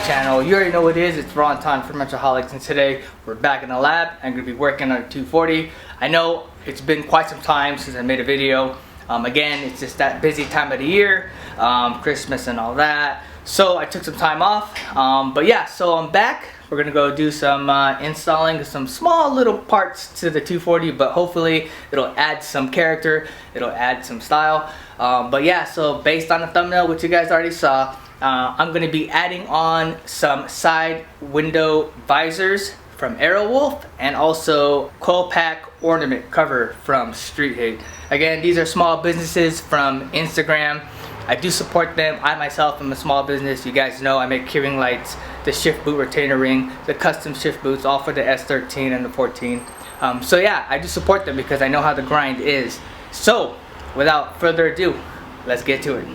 channel. You already know what it is. It's Raw on Time for Wrench-a-holics, and today we're back in the lab. I'm going to be working on a 240. I know it's been quite some time since I made a video. Again, it's just that busy time of the year, Christmas and all that. So I took some time off. But yeah, so I'm back. We're going to go do some installing some small little parts to the 240, but hopefully it'll add some character, it'll add some style. But yeah, so based on the thumbnail, which you guys already saw, I'm going to be adding on some side window visors from Aerowolf and also coil pack ornament cover from Streethate. Again, these are small businesses from Instagram. I do support them. I myself am a small business. You guys know I make keyring lights, the shift boot retainer ring, the custom shift boots, all for the S13 and the 14. So yeah, I do support them because I know how the grind is. So without further ado, let's get to it.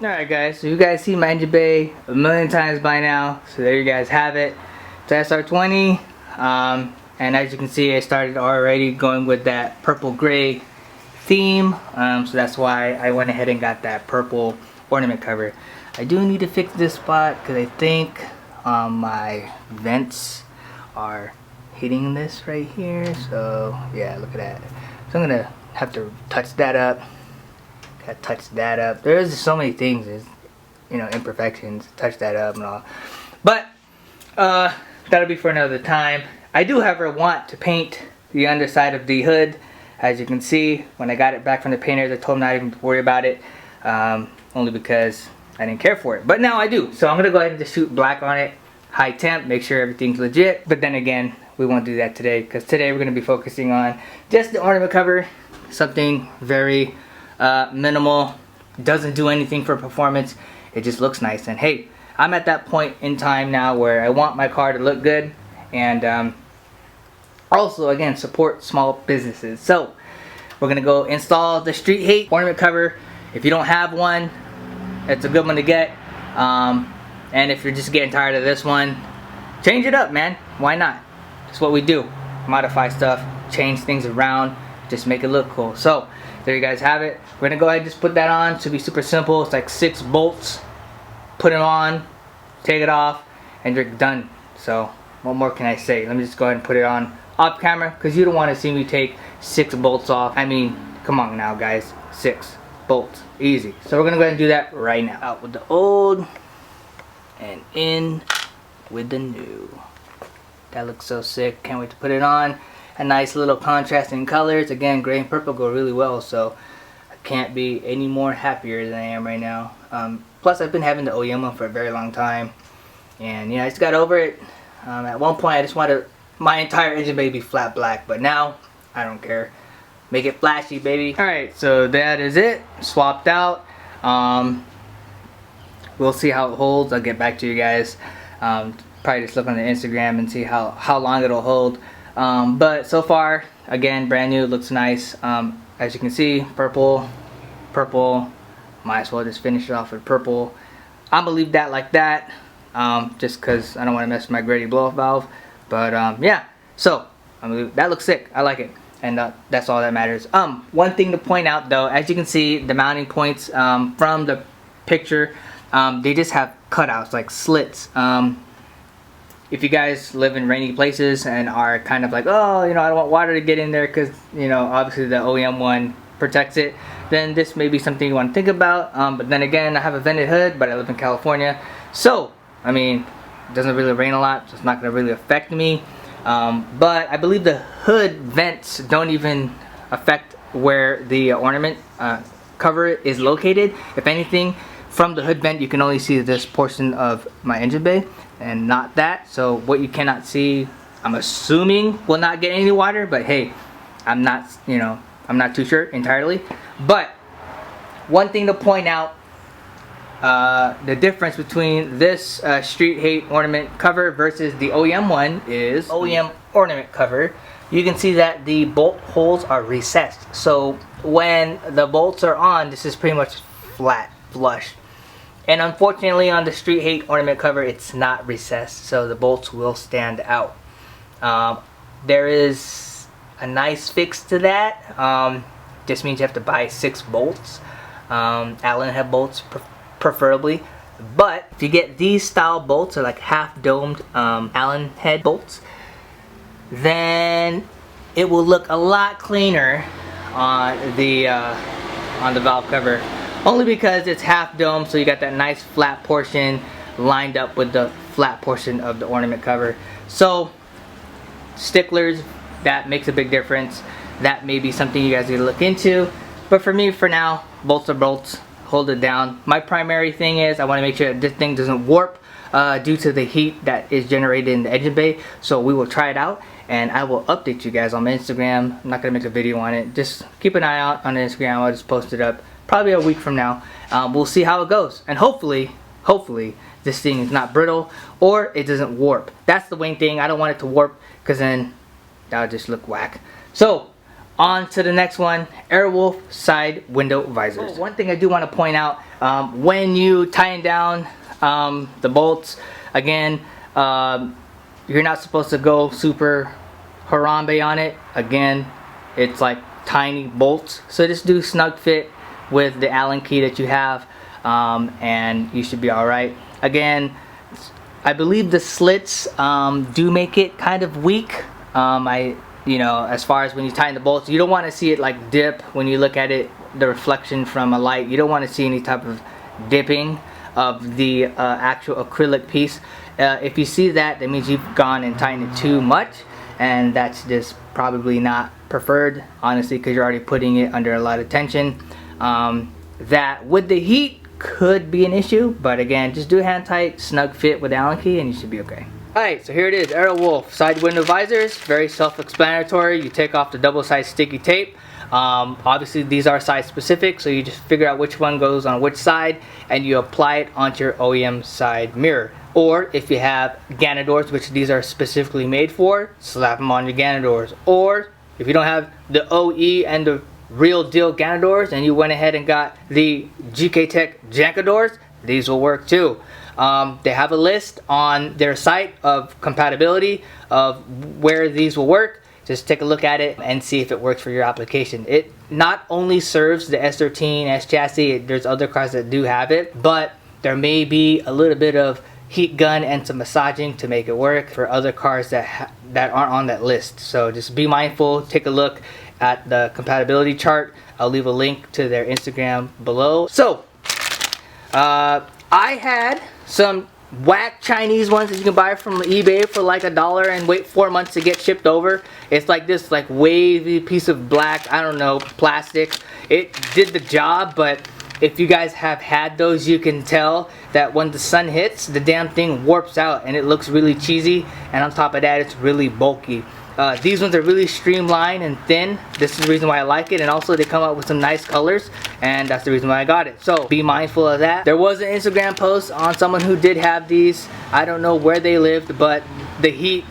Alright guys, so you guys see my engine bay a million times by now, so there you guys have it. It's SR20, and as you can see I started already going with that purple gray theme, so that's why I went ahead and got that purple ornament cover. I do need to fix this spot because I think my vents are hitting this right here, so yeah, look at that. So I'm gonna have to touch that up. Touch that up. There's so many things, you know, imperfections. Touch that up and all. But that'll be for another time. I do, however, want to paint the underside of the hood. As you can see, when I got it back from the painters, I told them not even to worry about it, only because I didn't care for it. But now I do. So I'm gonna go ahead and just shoot black on it, high temp, make sure everything's legit. But then again, we won't do that today because today we're gonna be focusing on just the ornament cover, something very minimal, doesn't do anything for performance. It just looks nice. And hey, I'm at that point in time now where I want my car to look good, and also again support small businesses. So we're gonna go install the Streethate ornament cover. If you don't have one, it's a good one to get, and if you're just getting tired of this one, change it up, man. Why not? That's what we do. Modify stuff, change things around, just make it look cool. So there you guys have it. We're gonna go ahead and just put that on. It should be super simple. It's like 6 bolts. Put it on, take it off, and you're done. So what more can I say? Let me just go ahead and put it on off camera because you don't want to see me take 6 bolts off. I mean, come on now guys, 6 bolts, easy. So we're gonna go ahead and do that right now. Out with the old and in with the new. That looks so sick. Can't wait to put it on. A nice little contrast in colors. Again, gray and purple go really well, so I can't be any more happier than I am right now. Plus I've been having the OEM one for a very long time, and I just got over it. At one point I just wanted my entire engine bay to be flat black, but now I don't care. Make it flashy, baby. Alright, so that is it. Swapped out. We'll see how it holds. I'll get back to you guys. Probably just look on the Instagram and see how long it'll hold. But so far, again, brand new, looks nice. As you can see, purple, might as well just finish it off with purple. I'm gonna leave that like that, just because I don't want to mess with my Grady blow-off valve. But yeah, so that looks sick. I like it, and that's all that matters. One thing to point out though, as you can see, the mounting points from the picture, they just have cutouts, like slits. If you guys live in rainy places and are kind of like, oh, I don't want water to get in there because, obviously the OEM one protects it, then this may be something you want to think about. But then again, I have a vented hood, but I live in California. So, I mean, it doesn't really rain a lot, so it's not going to really affect me. But I believe the hood vents don't even affect where the ornament cover is located. If anything, from the hood vent you can only see this portion of my engine bay and not that. So what you cannot see, I'm assuming, will not get any water, but hey, I'm not, you know, I'm not too sure entirely. But one thing to point out, the difference between this Streethate ornament cover versus the OEM one is OEM ornament cover. You can see that the bolt holes are recessed. So when the bolts are on, this is pretty much flat, flush. And unfortunately on the Streethate ornament cover, it's not recessed, so the bolts will stand out. There is a nice fix to that. Just means you have to buy 6 bolts, Allen head bolts preferably. But if you get these style bolts, or like half domed Allen head bolts, then it will look a lot cleaner on the valve cover. Only because it's half dome, so you got that nice flat portion lined up with the flat portion of the ornament cover. So sticklers, that makes a big difference. That may be something you guys need to look into. But for me, for now, bolts are bolts. Hold it down. My primary thing is I want to make sure that this thing doesn't warp due to the heat that is generated in the engine bay. So we will try it out, and I will update you guys on my Instagram. I'm not going to make a video on it. Just keep an eye out on Instagram. I'll just post it up probably a week from now. We'll see how it goes, and hopefully this thing is not brittle or it doesn't warp. That's the main thing. I don't want it to warp, because then that would just look whack. So on to the next one, Aerowolf side window visors. One thing I do want to point out, when you tighten down the bolts, again, you're not supposed to go super Harambe on it. Again, it's like tiny bolts, so just do snug fit with the Allen key that you have, and you should be alright. Again, I believe the slits do make it kind of weak. You know, as far as when you tighten the bolts, you don't want to see it like dip when you look at it, the reflection from a light. You don't want to see any type of dipping of the actual acrylic piece. If you see that, that means you've gone and tightened it too much, and that's just probably not preferred, honestly, because you're already putting it under a lot of tension. That with the heat could be an issue, but again, just do hand tight, snug fit with the Allen key, and you should be okay. Alright, so here it is, Aerowolf side window visors. Very self-explanatory. You take off the double-sided sticky tape. Obviously these are size specific, so you just figure out which one goes on which side, and you apply it onto your OEM side mirror. Or if you have Ganadors, which these are specifically made for, slap them on your Ganadors. Or if you don't have the OE and the real deal Ganadors, and you went ahead and got the GK Tech Jankadors, these will work too. They have a list on their site of compatibility of where these will work. Just take a look at it and see if it works for your application. It not only serves the S13 S chassis, there's other cars that do have it, but there may be a little bit of heat gun and some massaging to make it work for other cars that aren't on that list. So just be mindful, take a look at the compatibility chart. I'll leave a link to their Instagram below. So I had some whack Chinese ones that you can buy from eBay for like $1 and wait 4 months to get shipped over. It's like this like wavy piece of black, I don't know, plastic. It did the job, but if you guys have had those, you can tell that when the sun hits, the damn thing warps out and it looks really cheesy, and on top of that, it's really bulky. These ones are really streamlined and thin. This is the reason why I like it, and also they come out with some nice colors, and that's the reason why I got it. So be mindful of that. There was an Instagram post on someone who did have these. I don't know where they lived, but the heat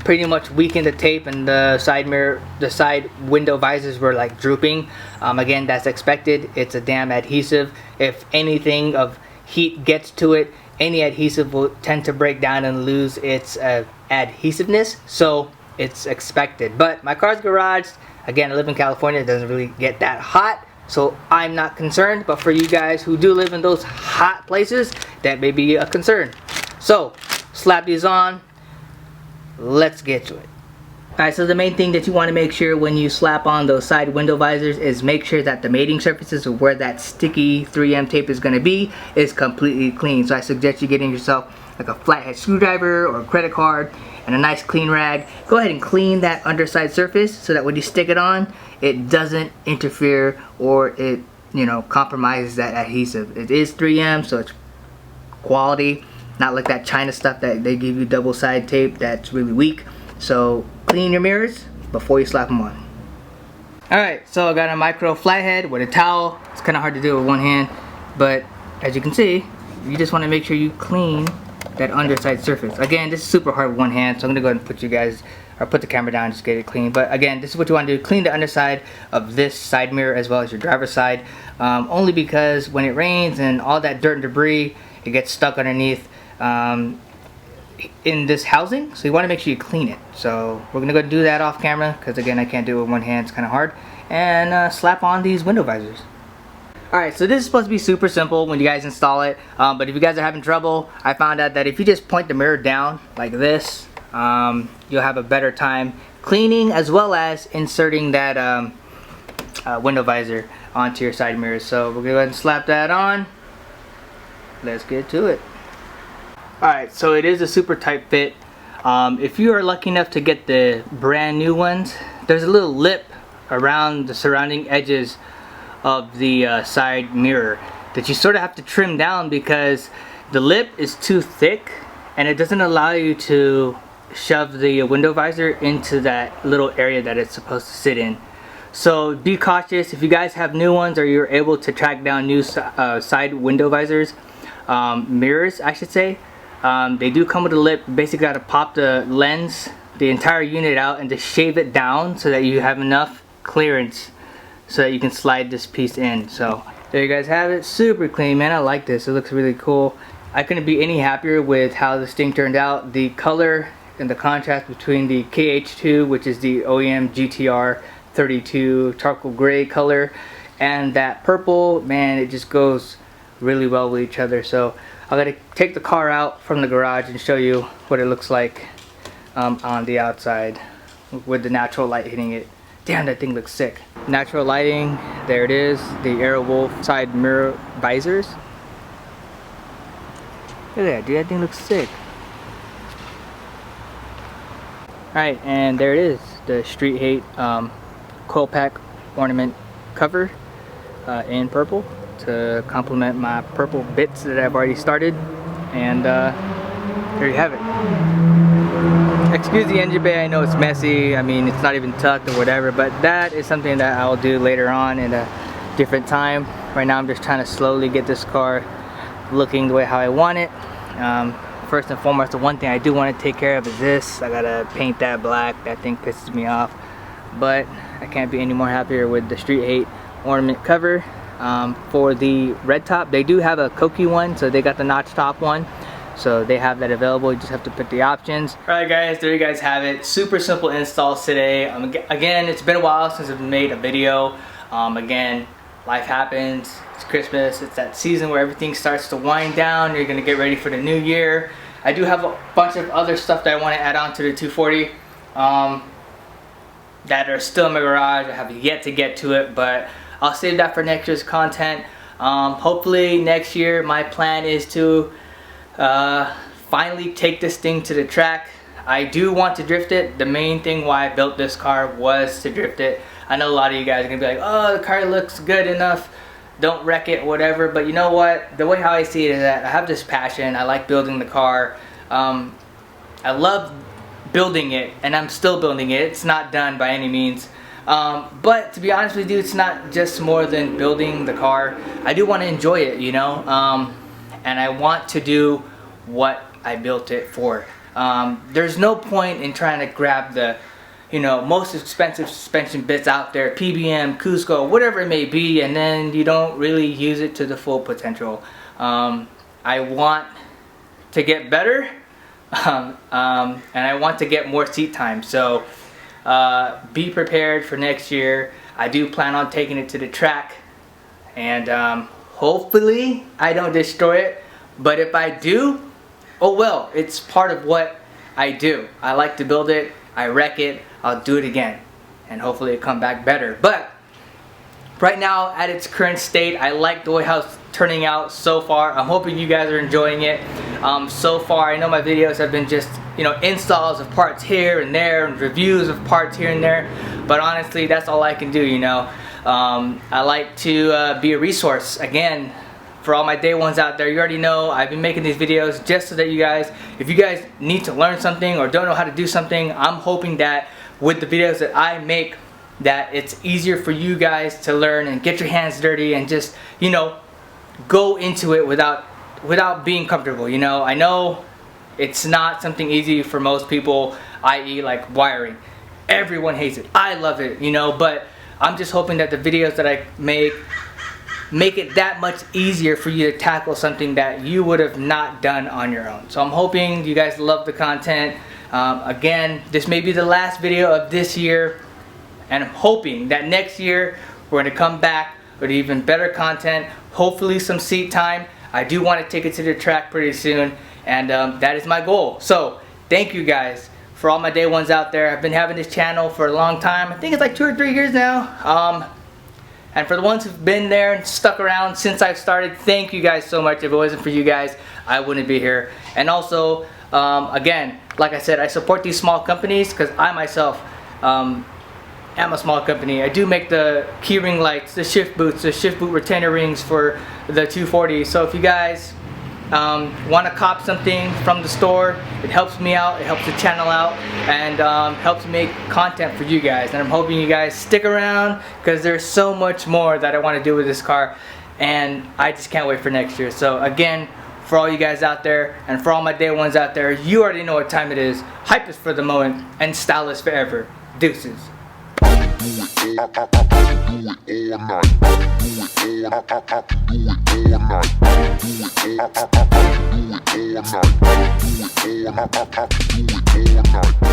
pretty much weakened the tape, and the side mirror, the side window visors were like drooping. Again, that's expected. It's a damn adhesive. If anything of heat gets to it, any adhesive will tend to break down and lose its adhesiveness. So it's expected. But my car's garaged. Again, I live in California. It doesn't really get that hot, so I'm not concerned. But for you guys who do live in those hot places, that may be a concern. So slap these on. Let's get to it. Alright, so the main thing that you want to make sure when you slap on those side window visors is make sure that the mating surfaces of where that sticky 3M tape is going to be is completely clean. So I suggest you getting yourself like a flathead screwdriver or a credit card and a nice clean rag. Go ahead and clean that underside surface so that when you stick it on, it doesn't interfere or it, you know, compromises that adhesive. It is 3M, so it's quality, not like that China stuff that they give you double-sided tape that's really weak. So clean your mirrors before you slap them on. Alright, so I got a micro flathead with a towel. It's kind of hard to do with one hand, but as you can see, you just want to make sure you clean that underside surface. Again, this is super hard with one hand, so I'm gonna go ahead and put the camera down and just get it clean. But again, this is what you want to do: clean the underside of this side mirror as well as your driver's side. Only because when it rains and all that dirt and debris, it gets stuck underneath in this housing, so you want to make sure you clean it. So we're gonna go do that off camera, because again, I can't do it with one hand, it's kind of hard. And slap on these window visors. Alright, so this is supposed to be super simple when you guys install it, but if you guys are having trouble, I found out that if you just point the mirror down like this, you'll have a better time cleaning as well as inserting that window visor onto your side mirrors. So we're gonna go ahead and slap that on. Let's get to it. Alright, so it is a super tight fit. If you are lucky enough to get the brand new ones, there's a little lip around the surrounding edges of the side mirror that you sort of have to trim down, because the lip is too thick and it doesn't allow you to shove the window visor into that little area that it's supposed to sit in. So be cautious. If you guys have new ones or you're able to track down new side window visors, mirrors I should say, they do come with a lip. Basically got to pop the lens, the entire unit out, and just shave it down so that you have enough clearance so that you can slide this piece in. So there you guys have it. Super clean, man. I like this. It looks really cool. I couldn't be any happier with how this thing turned out. The color and the contrast between the KH2, which is the OEM GTR 32 charcoal gray color, and that purple, man, it just goes really well with each other. So I'm gonna take the car out from the garage and show you what it looks like on the outside with the natural light hitting it. Damn, that thing looks sick. Natural lighting, there it is. The Aerowolf side mirror visors. Look at that, dude, that thing looks sick. Alright, and there it is. The Streethate coil pack ornament cover in purple to complement my purple bits that I've already started. And there you have it. Excuse the engine bay, I know it's messy. I mean, it's not even tucked or whatever, but that is something that I'll do later on in a different time. Right now I'm just trying to slowly get this car looking the way how I want it. First and foremost, the one thing I do want to take care of is this. I gotta paint that black. That thing pisses me off, but I can't be any more happier with the Streethate ornament cover. For the red top, they do have a Koki one, so they got the notch top one, so they have that available. You just have to pick the options. Alright guys, there you guys have it. Super simple installs today. Again, it's been a while since I've made a video. Again, life happens. It's Christmas. It's that season where everything starts to wind down. You're gonna get ready for the new year. I do have a bunch of other stuff that I want to add on to the 240 that are still in my garage. I have yet to get to it, but I'll save that for next year's content. Hopefully next year my plan is to finally take this thing to the track. I do want to drift it. The main thing why I built this car was to drift it. I know a lot of you guys are gonna be like, oh, the car looks good enough, don't wreck it, whatever. But you know what, the way how I see it is that I have this passion. I like building the car. I love building it, and I'm still building it. It's not done by any means. But to be honest with you, it's not just more than building the car. I do want to enjoy it, you know, and I want to do what I built it for. There's no point in trying to grab the, you know, most expensive suspension bits out there, PBM, Cusco, whatever it may be, and then you don't really use it to the full potential. I want to get better, and I want to get more seat time. So be prepared for next year. I do plan on taking it to the track, and hopefully I don't destroy it, but if I do, oh well, it's part of what I do. I like to build it, I wreck it, I'll do it again, and hopefully it'll come back better. But right now, at its current state, I like the way how it's turning out so far. I'm hoping you guys are enjoying it. So far, I know my videos have been just, you know, installs of parts here and there and reviews of parts here and there, but honestly, that's all I can do, you know. I like to be a resource, again, for all my day ones out there. You already know I've been making these videos just so that you guys, if you guys need to learn something or don't know how to do something, I'm hoping that with the videos that I make, that it's easier for you guys to learn and get your hands dirty and just, you know, go into it without being comfortable. You know, I know it's not something easy for most people, i.e. like wiring. Everyone hates it. I love it, you know, but I'm just hoping that the videos that I make it that much easier for you to tackle something that you would have not done on your own. So I'm hoping you guys love the content. Again, this may be the last video of this year, and I'm hoping that next year we're going to come back with even better content, hopefully some seat time. I do want to take it to the track pretty soon, and that is my goal. So thank you guys for all my day ones out there. I've been having this channel for a long time. I think it's like 2 or 3 years now. And for the ones who've been there and stuck around since I've started, thank you guys so much. If it wasn't for you guys, I wouldn't be here. And also, again, like I said, I support these small companies because I myself am a small company. I do make the keyring lights, the shift boots, the shift boot retainer rings for the 240. So if you guys want to cop something from the store, it helps me out, it helps the channel out, and helps make content for you guys. And I'm hoping you guys stick around because there's so much more that I want to do with this car, and I just can't wait for next year. So again, for all you guys out there and for all my day ones out there, you already know what time it is. Hype is for the moment and style is forever. Deuces. Do it all night.